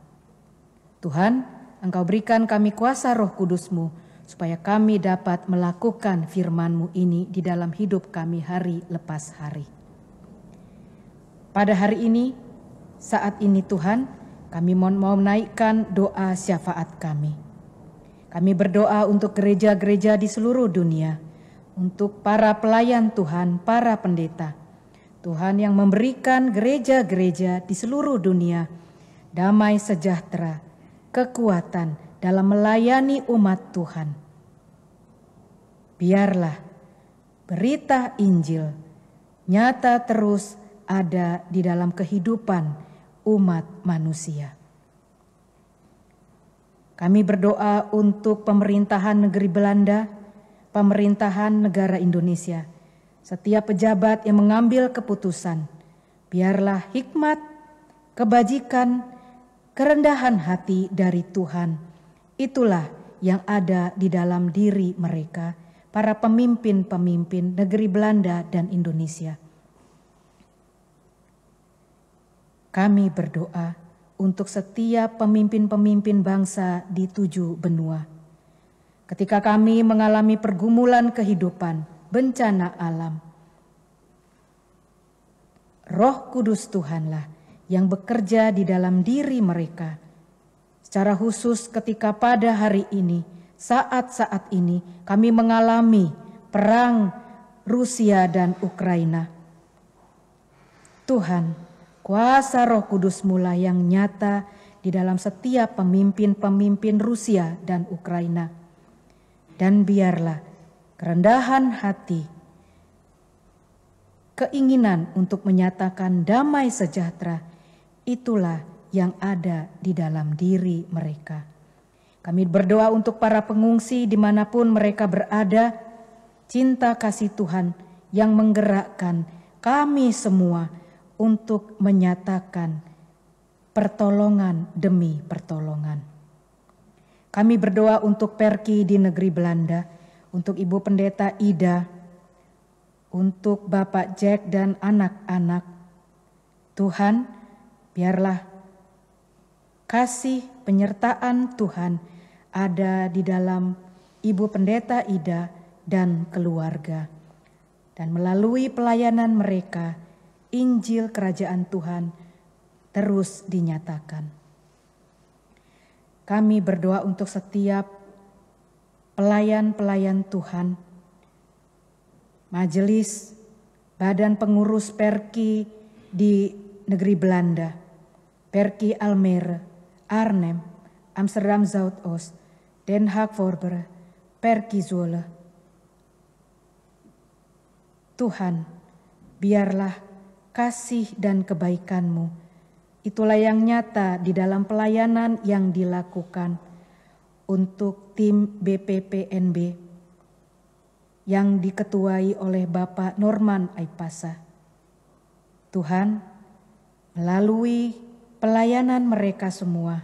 Tuhan, Engkau berikan kami kuasa Roh Kudus-Mu, supaya kami dapat melakukan firman-Mu ini di dalam hidup kami hari lepas hari. Pada hari ini, saat ini Tuhan, kami mau menaikkan doa syafaat kami. Kami berdoa untuk gereja-gereja di seluruh dunia, untuk para pelayan Tuhan, para pendeta. Tuhan yang memberikan gereja-gereja di seluruh dunia damai sejahtera, kekuatan dalam melayani umat Tuhan. Biarlah berita Injil nyata terus ada di dalam kehidupan umat manusia. Kami berdoa untuk pemerintahan negeri Belanda, pemerintahan negara Indonesia, setiap pejabat yang mengambil keputusan, biarlah hikmat, kebajikan, kerendahan hati dari Tuhan, itulah yang ada di dalam diri mereka, para pemimpin-pemimpin negeri Belanda dan Indonesia. Kami berdoa untuk setiap pemimpin-pemimpin bangsa di 7 benua. Ketika kami mengalami pergumulan kehidupan, bencana alam, Roh Kudus Tuhanlah yang bekerja di dalam diri mereka. Secara khusus ketika pada hari ini, saat-saat ini kami mengalami perang Rusia dan Ukraina. Tuhan, kuasa Roh Kudus mulai yang nyata di dalam setiap pemimpin-pemimpin Rusia dan Ukraina. Dan biarlah kerendahan hati, keinginan untuk menyatakan damai sejahtera, itulah yang ada di dalam diri mereka. Kami berdoa untuk para pengungsi dimanapun mereka berada, cinta kasih Tuhan yang menggerakkan kami semua untuk menyatakan pertolongan demi pertolongan. Kami berdoa untuk Perki di negeri Belanda, untuk Ibu Pendeta Ida, untuk Bapak Jack dan anak-anak. Tuhan, biarlah kasih penyertaan Tuhan ada di dalam Ibu Pendeta Ida dan keluarga. Dan melalui pelayanan mereka, Injil Kerajaan Tuhan terus dinyatakan. Kami berdoa untuk setiap pelayan-pelayan Tuhan, majelis, badan pengurus Perki di negeri Belanda, Perki Almere, Arnhem, Amsterdam Zuidoost, Den Haag Voorburg, Perki Zwolle. Tuhan, biarlah kasih dan kebaikan-Mu, itulah yang nyata di dalam pelayanan yang dilakukan untuk tim BPPNB yang diketuai oleh Bapak Norman Aipasa. Tuhan, melalui pelayanan mereka semua,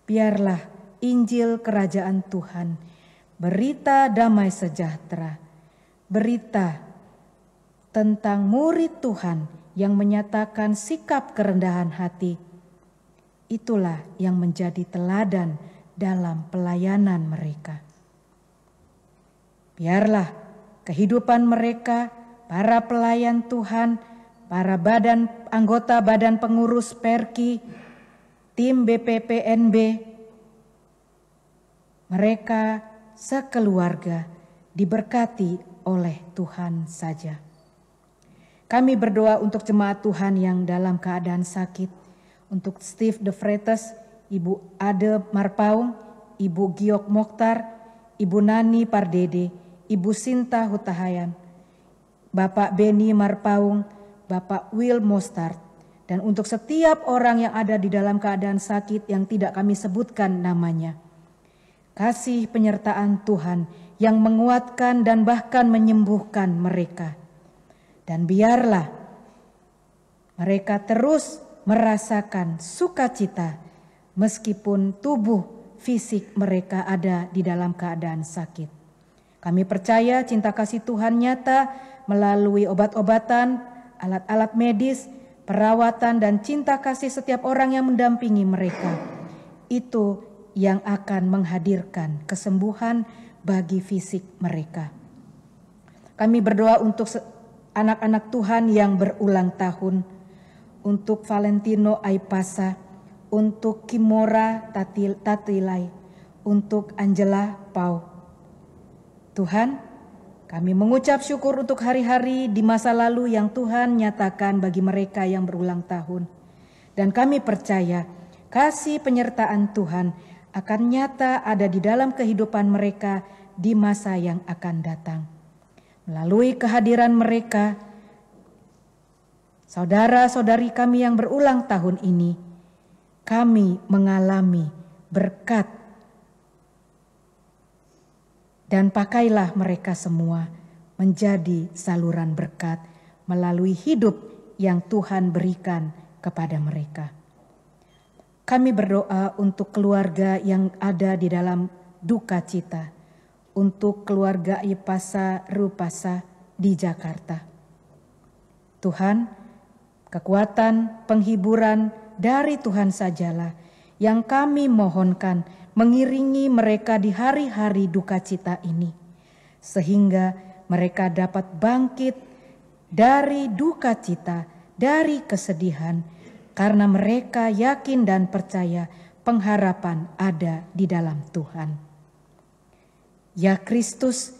biarlah Injil Kerajaan Tuhan, berita damai sejahtera, berita tentang murid Tuhan yang menyatakan sikap kerendahan hati, itulah yang menjadi teladan dalam pelayanan mereka. Biarlah kehidupan mereka, para pelayan Tuhan, para anggota badan pengurus Perki, tim BPPNB, mereka sekeluarga diberkati oleh Tuhan saja. Kami berdoa untuk jemaat Tuhan yang dalam keadaan sakit, untuk Steve de Vretes, Ibu Ade Marpaung, Ibu Giok Mokhtar, Ibu Nani Pardede, Ibu Sinta Hutahayan, Bapak Beni Marpaung, Bapak Will Mostart, dan untuk setiap orang yang ada di dalam keadaan sakit yang tidak kami sebutkan namanya. Kasih penyertaan Tuhan yang menguatkan dan bahkan menyembuhkan mereka. Dan biarlah mereka terus merasakan sukacita meskipun tubuh fisik mereka ada di dalam keadaan sakit. Kami percaya cinta kasih Tuhan nyata melalui obat-obatan, alat-alat medis, perawatan dan cinta kasih setiap orang yang mendampingi mereka. Itu yang akan menghadirkan kesembuhan bagi fisik mereka. Kami berdoa untuk anak-anak Tuhan yang berulang tahun, untuk Valentino Aipasa, untuk Kimora Tatilai, untuk Angela Pau. Tuhan, kami mengucap syukur untuk hari-hari di masa lalu yang Tuhan nyatakan bagi mereka yang berulang tahun. Dan kami percaya kasih penyertaan Tuhan akan nyata ada di dalam kehidupan mereka di masa yang akan datang. Melalui kehadiran mereka, saudara-saudari kami yang berulang tahun ini, kami mengalami berkat. Dan pakailah mereka semua menjadi saluran berkat melalui hidup yang Tuhan berikan kepada mereka. Kami berdoa untuk keluarga yang ada di dalam duka cita, untuk keluarga Ipasa Rupasa di Jakarta. Tuhan, kekuatan, penghiburan dari Tuhan sajalah yang kami mohonkan mengiringi mereka di hari-hari duka cita ini, sehingga mereka dapat bangkit dari duka cita, dari kesedihan, karena mereka yakin dan percaya pengharapan ada di dalam Tuhan. Ya Kristus,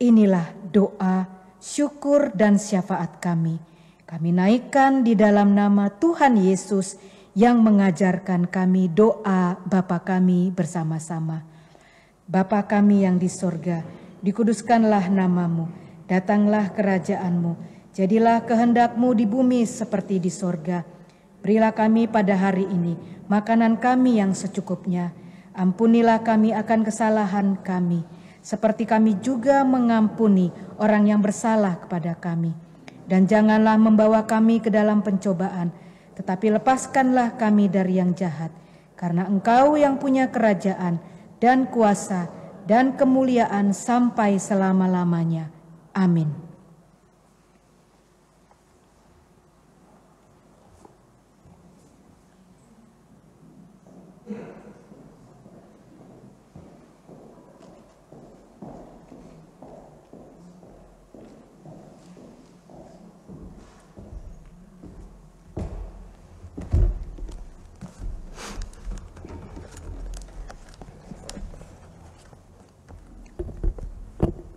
inilah doa, syukur dan syafaat kami. Kami naikkan di dalam nama Tuhan Yesus yang mengajarkan kami doa Bapa kami bersama-sama. Bapa kami yang di sorga, dikuduskanlah namamu, datanglah kerajaanmu, jadilah kehendak-Mu di bumi seperti di sorga. Berilah kami pada hari ini makanan kami yang secukupnya. Ampunilah kami akan kesalahan kami, seperti kami juga mengampuni orang yang bersalah kepada kami. Dan janganlah membawa kami ke dalam pencobaan, tetapi lepaskanlah kami dari yang jahat. Karena Engkau yang punya kerajaan dan kuasa dan kemuliaan sampai selama-lamanya. Amin.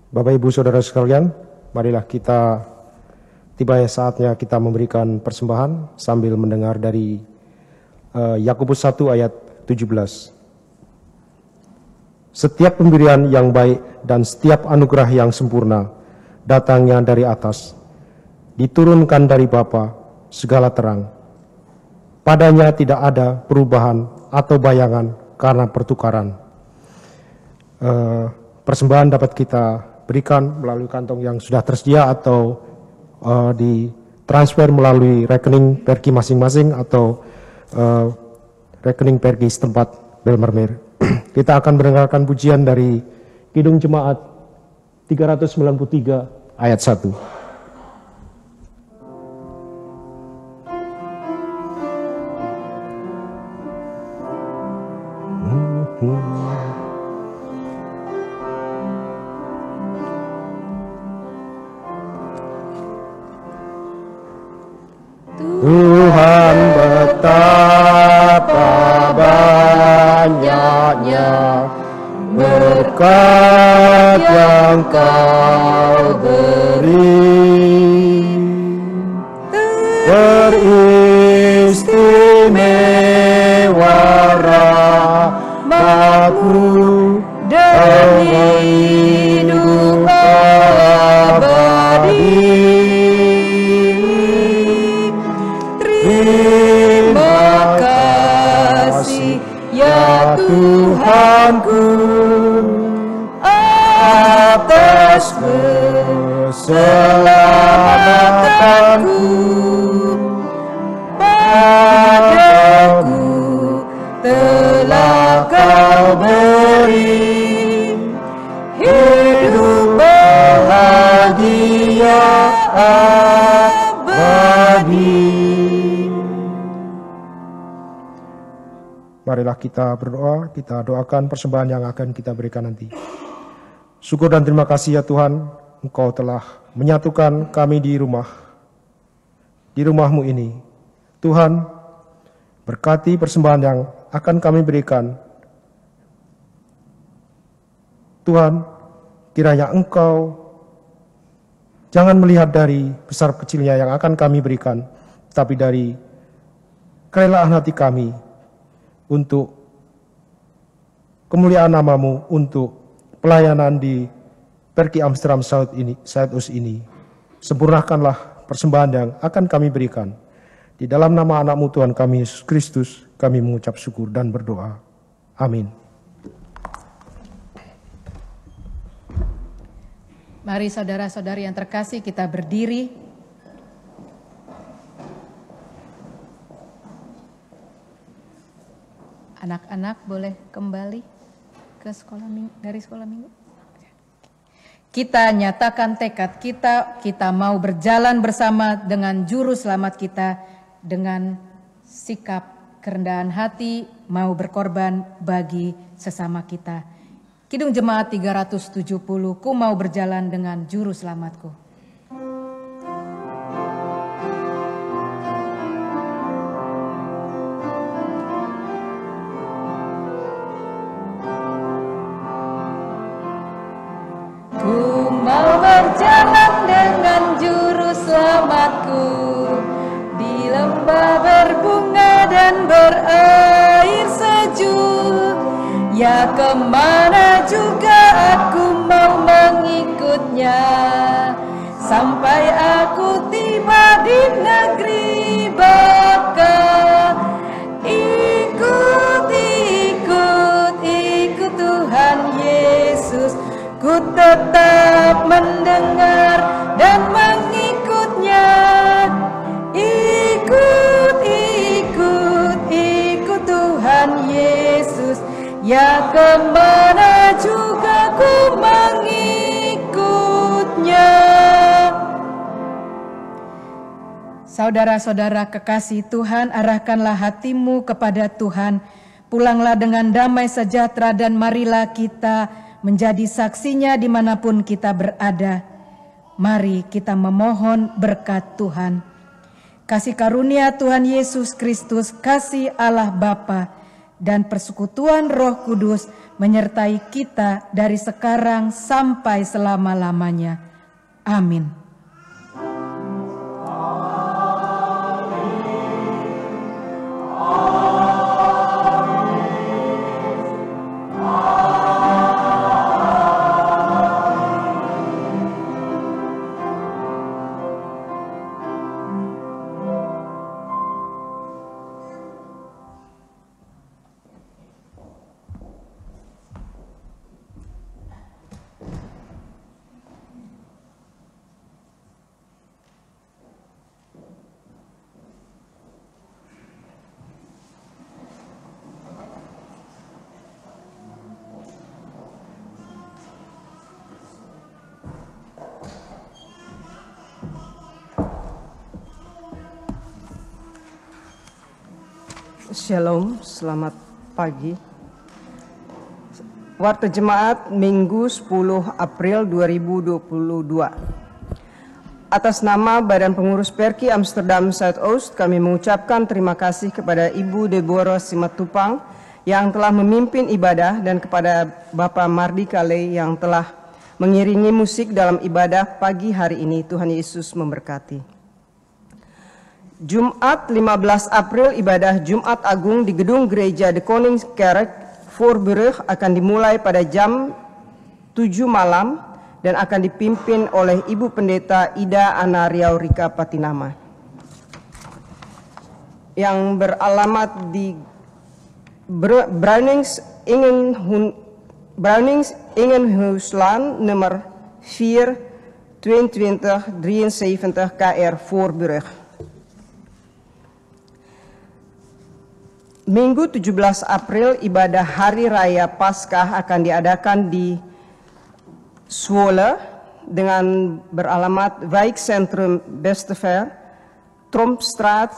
Bapak Ibu Saudara sekalian, marilah kita tiba saatnya kita memberikan persembahan sambil mendengar dari Yakobus 1 ayat 17. Setiap pemberian yang baik dan setiap anugerah yang sempurna datangnya dari atas, diturunkan dari Bapa segala terang. Padanya tidak ada perubahan atau bayangan karena pertukaran. Persembahan dapat kita berikan melalui kantong yang sudah tersedia atau ditransfer melalui rekening perki masing-masing atau rekening perki setempat Belmermer. Kita akan mendengarkan pujian dari Kidung Jemaat 393 ayat 1. Tuhan betapa banyaknya berkat yang Kau beri, teristimewa rahmat-Mu demi hidup abadi. Terima kasih ya Tuhanku atas keselamatanku. Padaku telah Kau beri hidup bahagia abadi. Marilah kita berdoa, kita doakan persembahan yang akan kita berikan nanti. Syukur dan terima kasih ya Tuhan, Engkau telah menyatukan kami di rumah-Mu ini. Tuhan, berkati persembahan yang akan kami berikan. Tuhan, kiranya Engkau jangan melihat dari besar kecilnya yang akan kami berikan, tapi dari kerelaan hati kami untuk kemuliaan nama-Mu, untuk pelayanan di Perki Amsterdam Zuidoost ini. Sempurnakanlah persembahan yang akan kami berikan. Di dalam nama anak-Mu Tuhan kami Yesus Kristus, kami mengucap syukur dan berdoa. Amin. Mari saudara-saudari yang terkasih, kita berdiri. Anak-anak boleh kembali ke sekolah minggu, dari sekolah minggu. Kita nyatakan tekad kita mau berjalan bersama dengan juru selamat kita dengan sikap kerendahan hati, mau berkorban bagi sesama kita. Kidung Jemaat 370, ku mau berjalan dengan juru selamatku. Ku mau berjalan dengan juru selamatku di lembah berbunga dan berair sejuk. Ya, kemana juga aku mau mengikutnya, sampai aku tiba di negeri Baka. Ikut Tuhan Yesus, ku tetap mendengar dan mengikutnya. Ikut Tuhan Yesus, ya kemana juga ku mengikutnya. Saudara-saudara kekasih Tuhan, arahkanlah hatimu kepada Tuhan. Pulanglah dengan damai sejahtera dan marilah kita menjadi saksinya dimanapun kita berada. Mari kita memohon berkat Tuhan. Kasih karunia Tuhan Yesus Kristus, kasih Allah Bapa, dan persekutuan Roh Kudus menyertai kita dari sekarang sampai selama-lamanya. Amin. Shalom, selamat pagi. Warta Jemaat Minggu 10 April 2022. Atas nama Badan Pengurus Perki Amsterdam Zuidoost, kami mengucapkan terima kasih kepada Ibu Deborah Simatupang yang telah memimpin ibadah dan kepada Bapak Mardi Kale yang telah mengiringi musik dalam ibadah pagi hari ini. Tuhan Yesus memberkati. Jumat 15 April ibadah Jumat Agung di gedung gereja De Koningskerk Voorburg akan dimulai pada jam 7 malam dan akan dipimpin oleh Ibu Pendeta Ida Ana Riau Rika Patinama yang beralamat di Browningsingenhuislaan nomor 4 2273 KR Voorburg. Minggu 17 April ibadah Hari Raya Paskah akan diadakan di Zwolle dengan beralamat Wijkcentrum Bestever, Trompstraat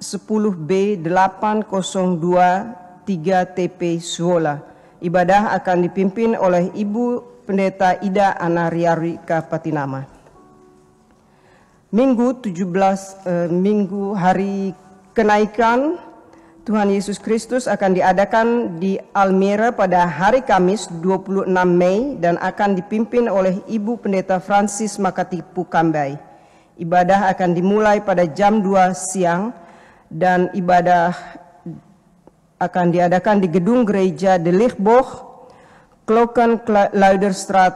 10B 8023 TP Zwolle. Ibadah akan dipimpin oleh Ibu Pendeta Ida Ana Riarika Patinama. Minggu hari kenaikan Tuhan Yesus Kristus akan diadakan di Almere pada hari Kamis 26 Mei dan akan dipimpin oleh Ibu Pendeta Francis Makatipu Kambai. Ibadah akan dimulai pada jam 2 siang dan ibadah akan diadakan di gedung gereja De Lichtboog, Klokkenluiderstraat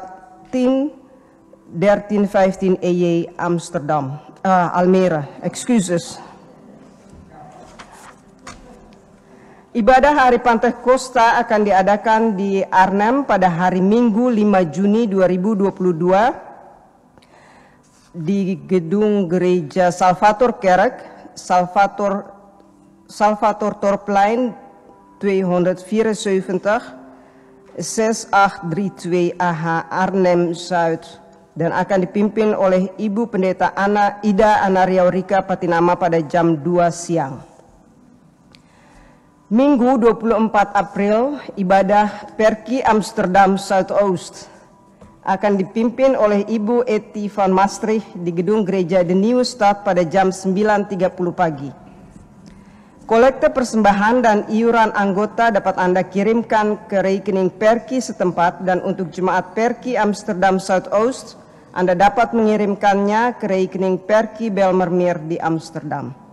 10, 1315 EJ Amsterdam, Almere, excuses. Ibadah Hari Pantekosta akan diadakan di Arnhem pada hari Minggu 5 Juni 2022 di gedung gereja Salvator Kerk, Salvator Torplein 274 6832 AH Arnhem Zuid, dan akan dipimpin oleh Ibu Pendeta Ida Anariaurika Patinama pada jam 2 siang. Minggu 24 April, ibadah Perki Amsterdam Zuidoost akan dipimpin oleh Ibu Eti van Maastricht di gedung gereja De Nieuwe Stad pada jam 9.30 pagi. Kolekte persembahan dan iuran anggota dapat Anda kirimkan ke rekening Perki setempat, dan untuk jemaat Perki Amsterdam Zuidoost, Anda dapat mengirimkannya ke rekening Perki Belmermeer di Amsterdam.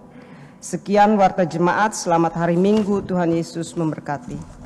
Sekian warta jemaat, selamat hari Minggu, Tuhan Yesus memberkati.